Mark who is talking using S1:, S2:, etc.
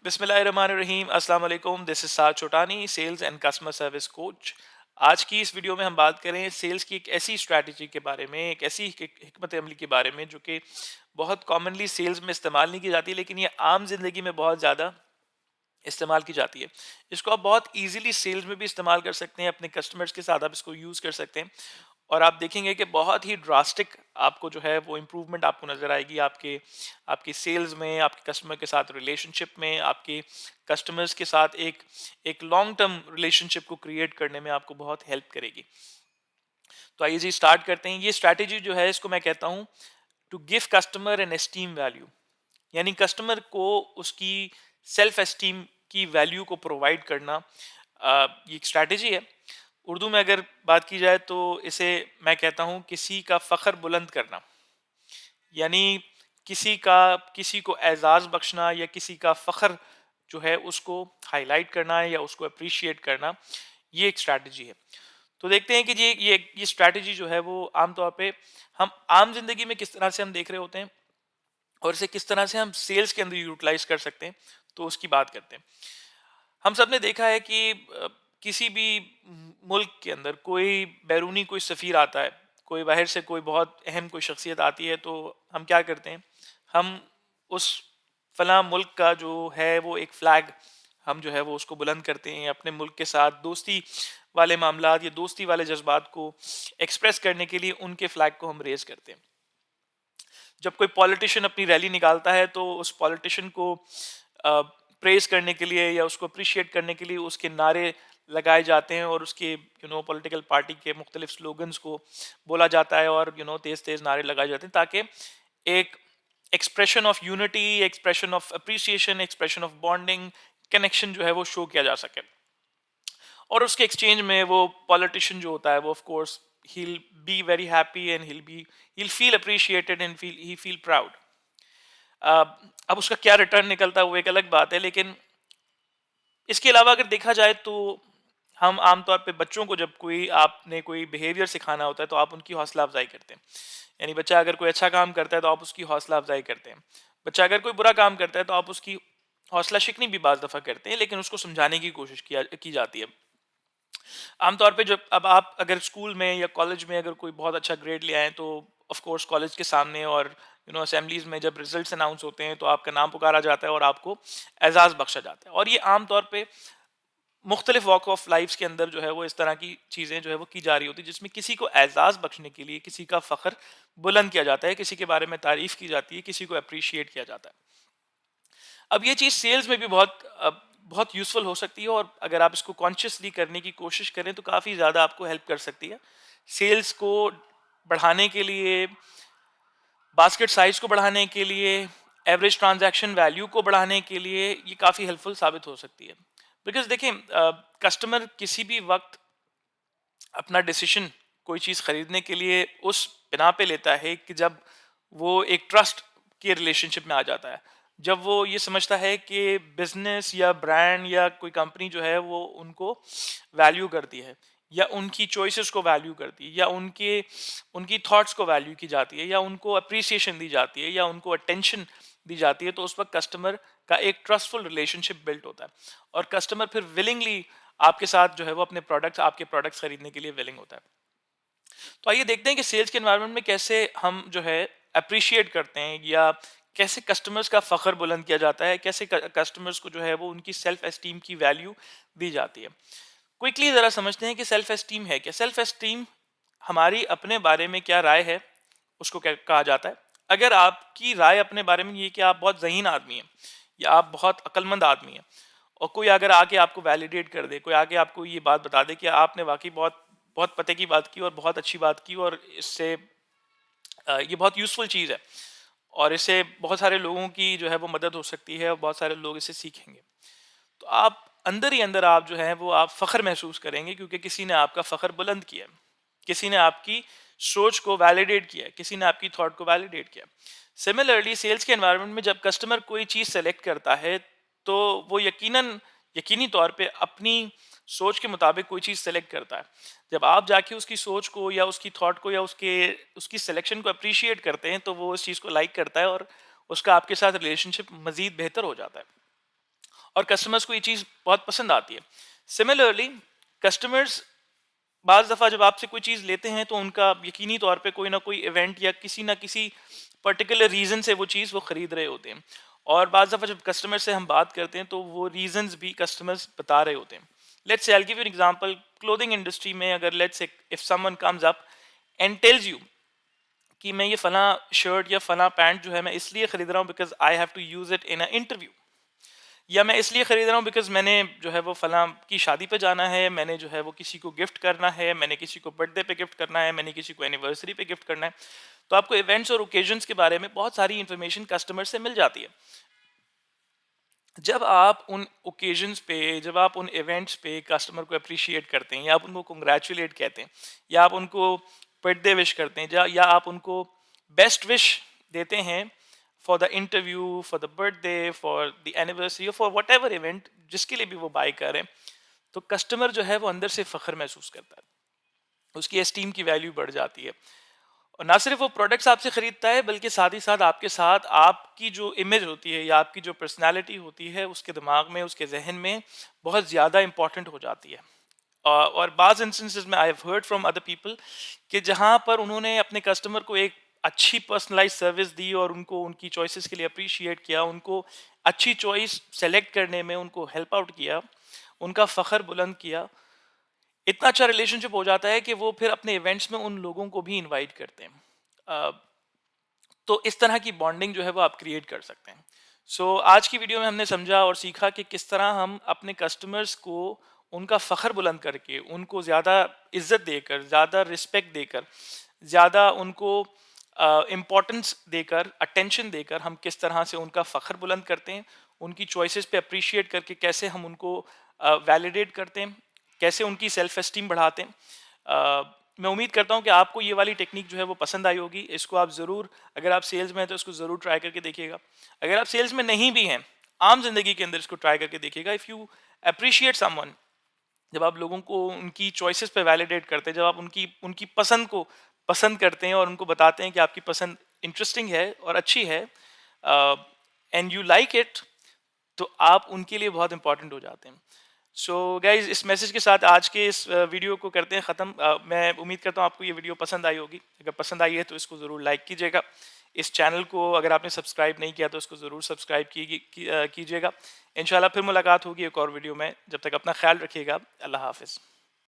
S1: बिस्मिल्लाहिर्रहमानिर्रहीम अस्सलाम वालेकुम। This is Saad Chhotani, sales and customer service coach. आज की इस वीडियो में हम बात करें सेल्स की एक ऐसी स्ट्रैटेजी के बारे में, एक ऐसी हिकमत अमली के बारे में जो कि बहुत कॉमनली सेल्स में इस्तेमाल नहीं की जाती, लेकिन ये आम जिंदगी में बहुत ज़्यादा इस्तेमाल की जाती है। इसको आप बहुत इजीली सेल्स में भी इस्तेमाल कर सकते हैं, अपने कस्टमर्स के साथ आप इसको यूज़ कर सकते हैं और आप देखेंगे कि बहुत ही ड्रास्टिक आपको जो है वो इम्प्रूवमेंट आपको नज़र आएगी आपके आपकी सेल्स में, आपके कस्टमर के साथ रिलेशनशिप में, आपके कस्टमर्स के साथ एक एक लॉन्ग टर्म रिलेशनशिप को क्रिएट करने में आपको बहुत हेल्प करेगी। तो आइए जी स्टार्ट करते हैं। ये स्ट्रैटेजी जो है इसको मैं कहता हूँ to give customer an esteem value, यानी कस्टमर को उसकी सेल्फ एस्टीम की वैल्यू को प्रोवाइड करना। ये एक स्ट्रैटेजी है। उर्दू में अगर बात की जाए तो इसे मैं कहता हूँ किसी का फ़ख्र बुलंद करना, यानी किसी को एजाज़ बख्शना या किसी का फ़ख्र जो है उसको हाईलाइट करना या उसको अप्रिशिएट करना, ये एक स्ट्रैटेजी है। तो देखते हैं कि ये स्ट्रैटेजी जो है वो आम तौर पे हम आम जिंदगी में किस तरह से हम देख रहे होते हैं और इसे किस तरह से हम सेल्स के अंदर यूटिलाइज कर सकते हैं, तो उसकी बात करते हैं। हम सब ने देखा है कि किसी भी मुल्क के अंदर कोई बैरूनी कोई सफ़ीर आता है, कोई बाहर से कोई बहुत अहम कोई शख्सियत आती है, तो हम क्या करते हैं, हम उस फला मुल्क का जो है वो एक फ़्लैग हम जो है वो उसको बुलंद करते हैं, अपने मुल्क के साथ दोस्ती वाले मामलात या दोस्ती वाले जज्बात को एक्सप्रेस करने के लिए उनके फ़्लैग को हम रेज़ करते हैं। जब कोई पॉलिटिशियन अपनी रैली निकालता है तो उस पॉलिटिशियन को प्रेज करने के लिए या उसको अप्रिशिएट करने के लिए उसके नारे लगाए जाते हैं और उसके पॉलिटिकल पार्टी के मुख्तलिफ स्लोगन्स को बोला जाता है और तेज तेज नारे लगाए जाते हैं, ताकि एक expression of unity, expression of appreciation, expression of bonding, connection जो है वो शो किया जा सके। और उसके एक्सचेंज में वो पॉलिटिशियन जो होता है वो of course he'll be very happy and he'll feel appreciated and feel proud. अब उसका क्या रिटर्न निकलता है वो एक अलग बात है, लेकिन इसके अलावा अगर देखा जाए तो हम आमतौर पे बच्चों को जब कोई आपने कोई बिहेवियर सिखाना होता है तो आप उनकी हौसला अफजाई करते हैं। यानी बच्चा अगर कोई अच्छा काम करता है तो आप उसकी हौसला अफजाई करते हैं। बच्चा अगर कोई बुरा काम करता है तो आप उसकी हौसला शिकनी भी बाज दफ़ा करते हैं, लेकिन उसको समझाने की कोशिश की जाती है। आमतौर पे जब अब आप अगर स्कूल में या कॉलेज में अगर कोई बहुत अच्छा ग्रेड ले आए तो ऑफ कोर्स कॉलेज के सामने और असेंबलीज में जब रिजल्ट्स अनाउंस होते हैं तो आपका नाम पुकारा जाता है और आपको एजाज़ बख्शा जाता है। और ये आमतौर पे मुख्तलिफ वॉक ऑफ लाइफ के अंदर जो है वो इस तरह की चीज़ें जो है वो की जा रही होती है, जिसमें किसी को एजाज़ बख्शने के लिए किसी का फ़ख्र बुलंद किया जाता है, किसी के बारे में तारीफ़ की जाती है, किसी को अप्रिशिएट किया जाता है। अब ये चीज़ सेल्स में भी बहुत यूज़फुल हो सकती है और अगर आप इसको कॉन्शियसली करने की कोशिश करें तो काफ़ी ज़्यादा आपको हेल्प कर सकती है। सेल्स को बढ़ाने के लिए, बास्केट साइज़ को बढ़ाने के लिए, एवरेज ट्रांज़ैक्शन वैल्यू को बढ़ाने के लिए ये काफ़ी हेल्पफुल साबित हो सकती है। बिकॉज़ देखें, कस्टमर किसी भी वक़्त अपना डिसीज़न कोई चीज़ खरीदने के लिए उस बिना पे लेता है कि जब वो एक ट्रस्ट के रिलेशनशिप में आ जाता है। जब वो ये समझता है कि बिज़नेस या ब्रांड या कोई कंपनी जो है वो उनको वैल्यू करती है या उनकी चॉइसेस को वैल्यू करती है या उनके उनकी थॉट्स को वैल्यू की जाती है या उनको अप्रिसिएशन दी जाती है या उनको अटेंशन दी जाती है, तो उस वक्त कस्टमर का एक ट्रस्टफुल रिलेशनशिप बिल्ड होता है और कस्टमर फिर विलिंगली आपके साथ जो है वो अपने प्रोडक्ट्स आपके प्रोडक्ट्स खरीदने के लिए विलिंग होता है। तो आइए देखते हैं कि सेल्स के एनवायरनमेंट में कैसे हम जो है अप्रिशिएट करते हैं या कैसे कस्टमर्स का फ़ख्र बुलंद किया जाता है, कैसे कस्टमर्स को जो है वो उनकी सेल्फ एस्टीम की वैल्यू दी जाती है। क्विकली ज़रा समझते हैं कि सेल्फ एस्टीम है क्या। सेल्फ एस्टीम हमारी अपने बारे में क्या राय है उसको क्या कहा जाता है। अगर आपकी राय अपने बारे में ये है कि आप बहुत ज़हीन आदमी हैं या आप बहुत अक्लमंद आदमी हैं और कोई अगर आके आपको वैलिडेट कर दे, कोई आके आपको ये बात बता दे कि आपने वाकई बहुत बहुत पते की बात की और बहुत अच्छी बात की और इससे ये बहुत यूज़फुल चीज़ है और इससे बहुत सारे लोगों की जो है वो मदद हो सकती है और बहुत सारे लोग इससे सीखेंगे, तो आप अंदर ही अंदर आप जो है वो आप फ़ख्र महसूस करेंगे क्योंकि किसी ने आपका फ़ख्र बुलंद किया है, किसी ने आपकी सोच को वैलिडेट किया है, किसी ने आपकी थॉट को वैलिडेट किया। सिमिलरली सेल्स के एनवायरनमेंट में जब कस्टमर कोई चीज़ सेलेक्ट करता है तो वो यकीनी तौर पे अपनी सोच के मुताबिक कोई चीज़ सेलेक्ट करता है। जब आप जाके उसकी सोच को या उसकी थॉट को या उसकी सिलेक्शन को अप्रिशिएट करते हैं तो वो उस चीज़ को लाइक करता है और उसका आपके साथ रिलेशनशिप मज़ीद बेहतर हो जाता है। और कस्टमर्स को ये चीज़ बहुत पसंद आती है। सिमिलरली कस्टमर्स बाज़ दफ़ा जब आपसे कोई चीज़ लेते हैं तो उनका यकीनी तौर पे कोई ना कोई इवेंट या किसी ना किसी पर्टिकुलर रीज़न से वो ख़रीद रहे होते हैं। और बाज़ दफ़ा जब कस्टमर से हम बात करते हैं तो वो रीज़न्स भी कस्टमर्स बता रहे होते हैं। Let's say I will give you an example, clothing industry में अगर let's say if someone comes up and tells you कि मैं ये फलां शर्ट या फलां पैंट जो है मैं इसलिए ख़रीद रहा हूँ because I have to use it in a interview, या मैं इसलिए ख़रीद रहा हूँ बिकॉज़ मैंने जो है वो फलां की शादी पे जाना है, मैंने जो है वो किसी को गिफ्ट करना है, मैंने किसी को बर्थडे पे गिफ्ट करना है, मैंने किसी को एनिवर्सरी पे गिफ्ट करना है। तो आपको इवेंट्स और ओकेजन्स के बारे में बहुत सारी इन्फॉर्मेशन कस्टमर से मिल जाती है। जब आप उन ओकेजन्स पे, जब आप उन इवेंट्स पे कस्टमर को अप्रिशिएट करते हैं या आप उनको कंग्रेचुलेट कहते हैं या आप उनको बर्थडे विश करते हैं या आप उनको बेस्ट विश देते हैं for the interview, for the birthday, for the anniversary, for what ever event जिसके लिए भी वो बाय कर रहे हैं, तो कस्टमर जो है वो अंदर से फ़ख्र महसूस करता है, उसकी एस्टीम की वैल्यू बढ़ जाती है। और ना सिर्फ वो प्रोडक्ट्स आपसे खरीदता है बल्कि साथ ही साथ आपके साथ आपकी जो इमेज होती है या आपकी जो पर्सनालिटी होती है उसके दिमाग में, उसके जहन में बहुत ज़्यादा इंपॉर्टेंट हो जाती है। और बाज़ इंस्टेंसेस में I have heard from other people कि जहाँ पर उन्होंने अपने कस्टमर को एक अच्छी पर्सनलाइज सर्विस दी और उनको उनकी चॉइसेस के लिए अप्रिशिएट किया, उनको अच्छी चॉइस सेलेक्ट करने में उनको हेल्प आउट किया, उनका फ़ख्र बुलंद किया, इतना अच्छा रिलेशनशिप हो जाता है कि वो फिर अपने इवेंट्स में उन लोगों को भी इनवाइट करते हैं। अ, तो इस तरह की बॉन्डिंग जो है वो आप क्रिएट कर सकते हैं। आज की वीडियो में हमने समझा और सीखा कि किस तरह हम अपने कस्टमर्स को उनका फ़ख्र बुलंद करके, उनको ज़्यादा इज़्ज़त देकर, ज़्यादा रिस्पेक्ट देकर, ज़्यादा उनको इम्पोर्टेंस देकर, अटेंशन देकर हम किस तरह से उनका फ़ख्र बुलंद करते हैं, उनकी चॉइसेस पे अप्रिशिएट करके कैसे हम उनको वैलिडेट करते हैं, कैसे उनकी सेल्फ एस्टीम बढ़ाते हैं। मैं उम्मीद करता हूँ कि आपको ये वाली टेक्निक जो है वो पसंद आई होगी। इसको आप ज़रूर, अगर आप सेल्स में हैं तो इसको ज़रूर ट्राई करके देखिएगा। अगर आप सेल्स में नहीं भी हैं, आम ज़िंदगी के अंदर इसको ट्राई करके देखिएगा। इफ़ यू एप्रिशिएट समवन, जब आप लोगों को उनकी चॉइसेस पे वैलिडेट करते हैं, जब आप उनकी उनकी पसंद को पसंद करते हैं और उनको बताते हैं कि आपकी पसंद इंटरेस्टिंग है और अच्छी है एंड यू लाइक इट, तो आप उनके लिए बहुत इंपॉर्टेंट हो जाते हैं। गाइज, इस मैसेज के साथ आज के इस वीडियो को करते हैं ख़त्म। मैं उम्मीद करता हूँ आपको ये वीडियो पसंद आई होगी। अगर पसंद आई है तो इसको ज़रूर लाइक कीजिएगा। इस चैनल को अगर आपने सब्सक्राइब नहीं किया तो इसको ज़रूर सब्सक्राइब कीजिएगा। इंशाल्लाह फिर मुलाकात होगी एक और वीडियो में। जब तक अपना ख्याल रखिएगा। अल्लाह हाफ़िज़।